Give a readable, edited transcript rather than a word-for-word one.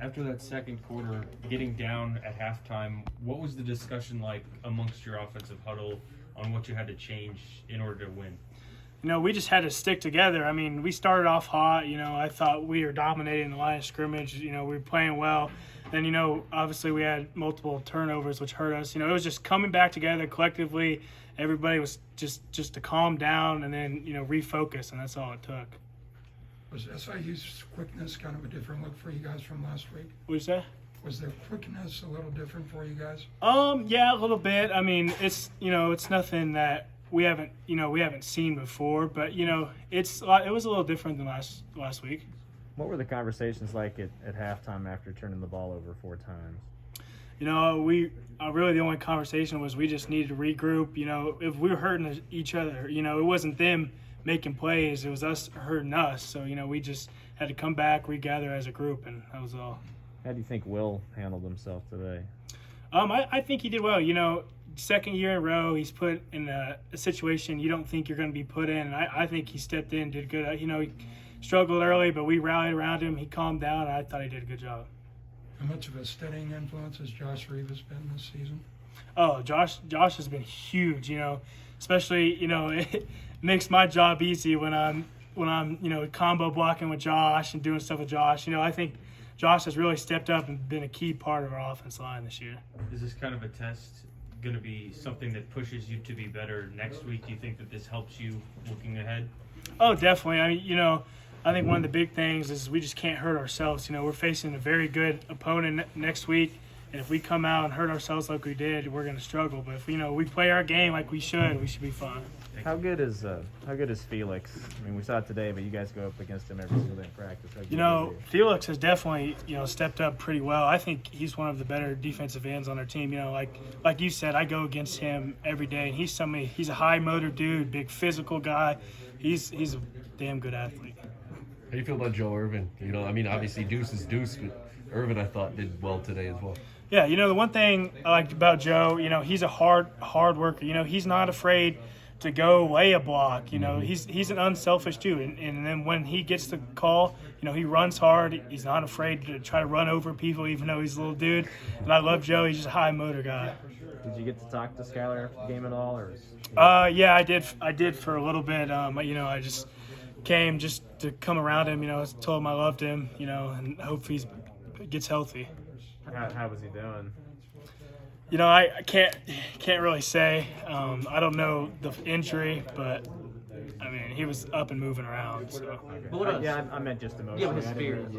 After that second quarter, getting down at halftime, what was the discussion like amongst your offensive huddle on what you had to change in order to win? We just had to stick together. I mean, we started off hot. I thought we were dominating the line of scrimmage. We were playing well. Then, obviously we had multiple turnovers, which hurt us. It was just coming back together collectively. Everybody was just to calm down and then, refocus, and that's all it took. Was SIU's quickness kind of a different look for you guys from last week? What'd you say? Was their quickness a little different for you guys? Yeah, a little bit. I mean, it's nothing that we haven't seen before, but it was a little different than last week. What were the conversations like at halftime after turning the ball over 4 times? Really the only conversation was we just needed to regroup. If we were hurting each other, it wasn't them making plays, it was us hurting us. So we just had to come back, regather as a group, and that was all. How do you think Will handled himself today? I think he did well. Second year in a row, he's put in a situation you don't think you're going to be put in. And I think he stepped in, did good. He struggled early, but we rallied around him. He calmed down, and I thought he did a good job. How much of a steadying influence has Josh Rivas been this season? Oh, Josh has been huge. Especially it makes my job easy when I'm combo blocking with Josh and doing stuff with Josh. I think Josh has really stepped up and been a key part of our offense line this year. Is this kind of a test going to be something that pushes you to be better next week? Do you think that this helps you looking ahead? Oh, definitely. I mean, I think one of the big things is we just can't hurt ourselves. We're facing a very good opponent next week, and if we come out and hurt ourselves like we did, we're going to struggle. But if we play our game like we should be fine. How good is Felix? I mean, we saw it today, but you guys go up against him every single day in practice. Felix has definitely stepped up pretty well. I think he's one of the better defensive ends on our team. Like you said, I go against him every day, and he's a high motor dude, big physical guy. He's a damn good athlete. How do you feel about Joe Irvin? Obviously Deuce is Deuce, but Irvin I thought did well today as well. Yeah, the one thing I liked about Joe, he's a hard worker. He's not afraid to go lay a block. He's an unselfish dude, and then when he gets the call, he runs hard. He's not afraid to try to run over people, even though he's a little dude. And I love Joe. He's just a high motor guy. Did you get to talk to Skylar after the game at all, or? Yeah, I did. I did for a little bit. I just came just to come around him. I told him I loved him. And hope he gets healthy. How was he doing? I can't really say. I don't know the injury, but I mean he was up and moving around. So. Okay. Yeah, I meant just emotionally. Yeah, his spirit.